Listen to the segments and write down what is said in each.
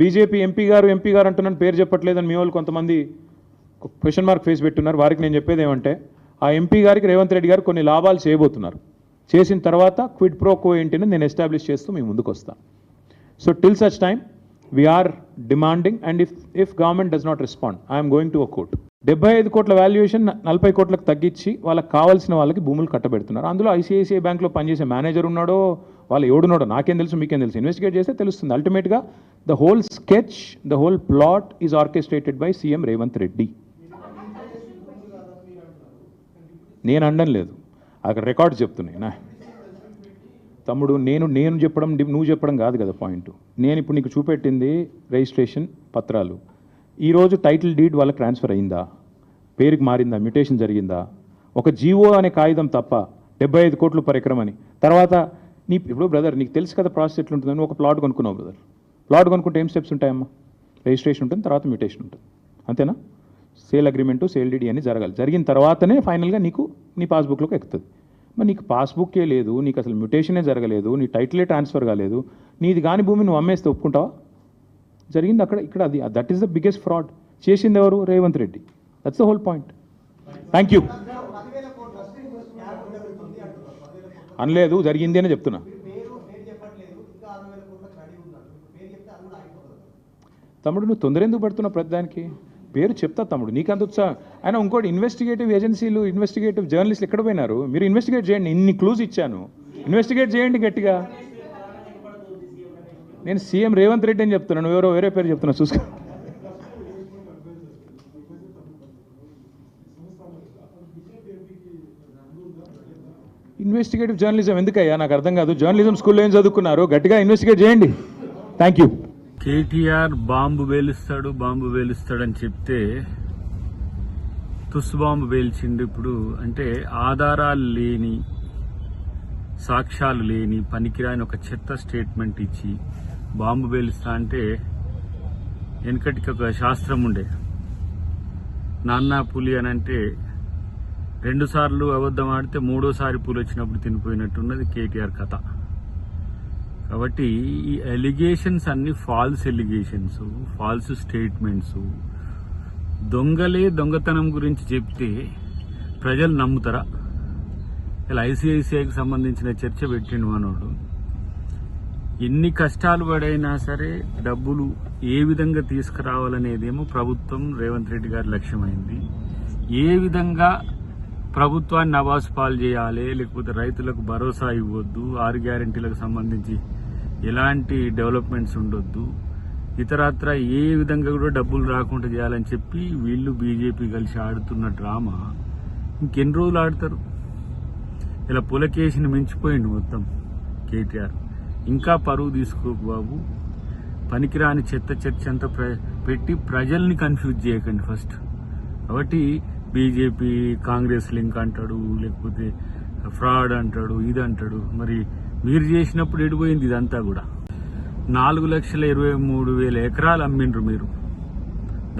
BJP MP గారు అంటున్నాను, పేరు చెప్పట్లేదని మీ వాళ్ళు కొంతమంది క్వశ్చన్ మార్క్ ఫేస్ పెట్టున్నారు. వారికి నేను చెప్పేది ఏమంటే, ఆ ఎంపీ గారికి రేవంత్ రెడ్డి గారు కొన్ని లాభాలు చేయబోతున్నారు. చేసిన తర్వాత క్విడ్ ప్రో కో ఏంటిని నేను ఎస్టాబ్లిష్ చేస్తూ మీ ముందుకు వస్తాను. So till such time we are demanding, and if government does not respond, I'm going to a court. 75 కోట్ల వాల్యుయేషన్ 40 కోట్లకు తగ్గించి వాళ్ళకి కావాల్సిన వాళ్ళకి భూములు కట్టబెడుతున్నారు. అందులో ఐసిఐసిఐ బ్యాంక్లో పనిచేసే మేనేజర్ ఉన్నాడో, వాళ్ళు ఎవడున్నాడో నాకేం తెలుసు, మీకేం తెలుసు. ఇన్వెస్టిగేట్ చేస్తే తెలుస్తుంది. అల్టిమేట్గా the whole sketch, the whole plot is orchestrated by CM Revanth Reddy. నేను అనడం లేదు, అక్కడ రికార్డు చెప్తున్నాయి నా తమ్ముడు. నేను చెప్పడం నువ్వు చెప్పడం కాదు కదా పాయింట్. నేను ఇప్పుడు నీకు చూపెట్టింది రిజిస్ట్రేషన్ పత్రాలు. ఈరోజు టైటిల్ డీడ్ వాళ్ళకి ట్రాన్స్ఫర్ అయిందా, పేరుకి మారిందా, మ్యూటేషన్ జరిగిందా? ఒక జీవో అనే కాగితం తప్ప 75 కోట్లు పర్ ఎకరం అని. తర్వాత ఇప్పుడు బ్రదర్ నీకు తెలుసు కదా ప్రాసెస్ ఎట్లుంటుందని. ఒక ప్లాట్ కొనుక్కున్నావు బ్రదర్, ప్లాట్ కొనుక్కుంటే ఏం స్టెప్స్ ఉంటాయమ్మా? రిజిస్ట్రేషన్ ఉంటుంది, తర్వాత మ్యూటేషన్ ఉంటుంది, అంతేనా? సేల్ అగ్రిమెంటు, సేల్ డీడీ అని జరగాలి. జరిగిన తర్వాతనే ఫైనల్గా నీకు నీ పాస్బుక్లోకి ఎక్కుతుంది. మరి నీకు పాస్బుక్కే లేదు, నీకు అసలు మ్యూటేషనే జరగలేదు, నీ టైటిలే ట్రాన్స్ఫర్ కాలేదు, నీది కాని భూమి నువ్వు అమ్మేస్తే ఒప్పుకుంటావా? జరిగింది అక్కడ ఇక్కడ అది. That is the biggest fraud. చేసింది ఎవరు? Revanth Reddy. That's the whole point. Thank you. అనలేదు, జరిగింది అని చెప్తున్నా. తమ్ముడు నువ్వు తొందర ఎందుకు పడుతున్నావు ప్రతిదానికి? పేరు చెప్తా తమ్ముడు, నీకంత ఉత్సాహం. ఆయన ఇంకోటి, ఇన్వెస్టిగేటివ్ ఏజెన్సీలు, ఇన్వెస్టిగేటివ్ జర్నలిస్టులు ఎక్కడ పోయినారు? మీరు ఇన్వెస్టిగేట్ చేయండి. ఇన్ని క్లూజ్ ఇచ్చాను, ఇన్వెస్టిగేట్ చేయండి గట్టిగా. నేను సీఎం రేవంత్ రెడ్డి అని చెప్తున్నాను, ఎవరో వేరే పేరు చెప్తున్నా, చూసుకో. ఇన్వెస్టిగేటివ్ జర్నలిజం ఎందుకయ్యా? నాకు అర్థం కాదు. జర్నలిజం స్కూల్లో ఏం చదువుకున్నారు? గట్టిగా ఇన్వెస్టిగేట్ చేయండి. Thank you. కేటీఆర్ బాంబు వేలుస్తాడని చెప్తే తుస్సు బాంబు వేల్చిండు. ఇప్పుడు అంటే ఆధారాలు లేని, సాక్ష్యాలు లేని, పనికిరాని ఒక చెత్త స్టేట్మెంట్ ఇచ్చి బాంబు వేలుస్తా అంటే, వెనకటికి ఒక శాస్త్రం ఉండే, నాన్నా పులి అని అంటే 2 సార్లు అబద్ధం ఆడితే 3ఓసారి పులి వచ్చినప్పుడు తినిపోయినట్టున్నది కేటీఆర్ కథ. కాబట్టి ఈ ఎలిగేషన్స్ అన్ని ఫాల్స్ ఎలిగేషన్స్, ఫాల్స్ స్టేట్మెంట్స్. దొంగలే దొంగతనం గురించి చెప్తే ప్రజలు నమ్ముతారా? ఇలా ఐసిఐసిఐకి సంబంధించిన చర్చ పెట్టిండు మనోడు. ఎన్ని కష్టాలు పడైనా సరే డబ్బులు ఏ విధంగా తీసుకురావాలనేదేమో ప్రభుత్వం, రేవంత్ రెడ్డి గారి లక్ష్యమైంది. ఏ విధంగా ప్రభుత్వాన్ని నవాజ్ పాలు చేయాలి, లేకపోతే రైతులకు భరోసా ఇవ్వద్దు, 6 గ్యారెంటీలకు సంబంధించి ఎలాంటి డెవలప్మెంట్స్ ఉండొద్దు, ఇతరత్ర ఏ విధంగా కూడా డబ్బులు రాకుండా చేయాలని చెప్పి వీళ్ళు బీజేపీ కలిసి ఆడుతున్న డ్రామా ఇంకెన్ని రోజులు ఆడతారు? ఇలా పులకేసిని మించిపోయింది మొత్తం కేటీఆర్. ఇంకా పరువు తీసుకోకు బాబు. పనికిరాని చెత్త చర్చ అంతా పెట్టి ప్రజల్ని కన్ఫ్యూజ్ చేయకండి ఫస్ట్. కాబట్టి బీజేపీ కాంగ్రెస్ లింక్ అంటాడు, లేకపోతే ఫ్రాడ్ అంటాడు, ఇది అంటాడు. మరి మీరు చేసినప్పుడు ఎడిపోయింది ఇదంతా కూడా? 4,23,000 ఎకరాలు అమ్మిండ్రు మీరు.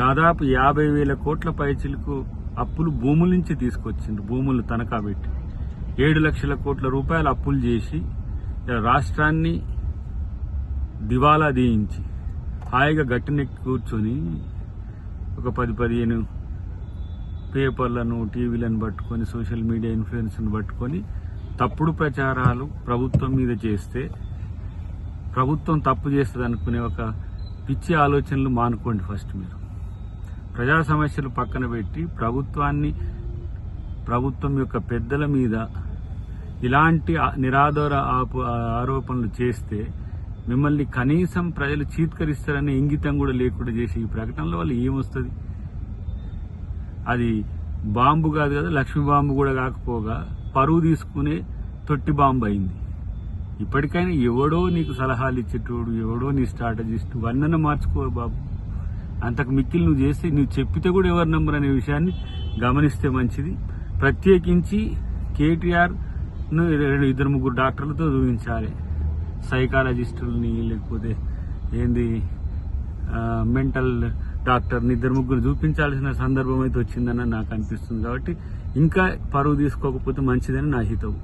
దాదాపు 50,000 కోట్ల పైచిలకు అప్పులు భూముల నుంచి తీసుకొచ్చిండ్రు, భూములు తనఖా పెట్టి 7 లక్షల కోట్ల రూపాయలు అప్పులు చేసి రాష్ట్రాన్ని దివాలా దీయించి హాయిగా గట్టునెక్కి కూర్చొని ఒక 10-15 పేపర్లను, టీవీలను పట్టుకొని, సోషల్ మీడియా ఇన్ఫ్లుయెన్స్ను పట్టుకొని తప్పుడు ప్రచారాలు ప్రభుత్వం మీద చేస్తే, ప్రభుత్వం తప్పు చేస్తుంది అనుకునే ఒక పిచ్చి ఆలోచనలు మానుకోండి ఫస్ట్. మీరు ప్రజా సమస్యలు పక్కన పెట్టి ప్రభుత్వం యొక్క పెద్దల మీద ఇలాంటి నిరాధార ఆరోపణలు చేస్తే మిమ్మల్ని కనీసం ప్రజలు చీత్కరిస్తారనే ఇంగితం కూడా లేకుండా చేసి ఈ ప్రకటనల వల్ల ఏమొస్తుంది? అది బాంబు కాదు కదా, లక్ష్మీ బాంబు కూడా కాకపోగా పరువు తీసుకునే తొట్టి బాంబు అయింది. ఇప్పటికైనా ఎవడో నీకు సలహాలు ఇచ్చేటోడు, ఎవడో నీ స్ట్రాటజిస్ట్, వర్ణన మార్చుకో బాబు. అంతకు మిక్కిలు నువ్వు చేస్తే, నువ్వు చెప్పితే కూడా ఎవరు నమ్మరు అనే విషయాన్ని గమనిస్తే మంచిది. ప్రత్యేకించి కేటీఆర్ను 2-3 డాక్టర్లతో చూపించాలి, సైకాలజిస్టుల్ని, లేకపోతే ఏంది మెంటల్ డాక్టర్ని 2-3 చూపించాల్సిన సందర్భం అయితే వచ్చిందని నాకు అనిపిస్తుంది. కాబట్టి ఇంకా పరువు తీసుకోకపోతే మంచిదని నా హితవు.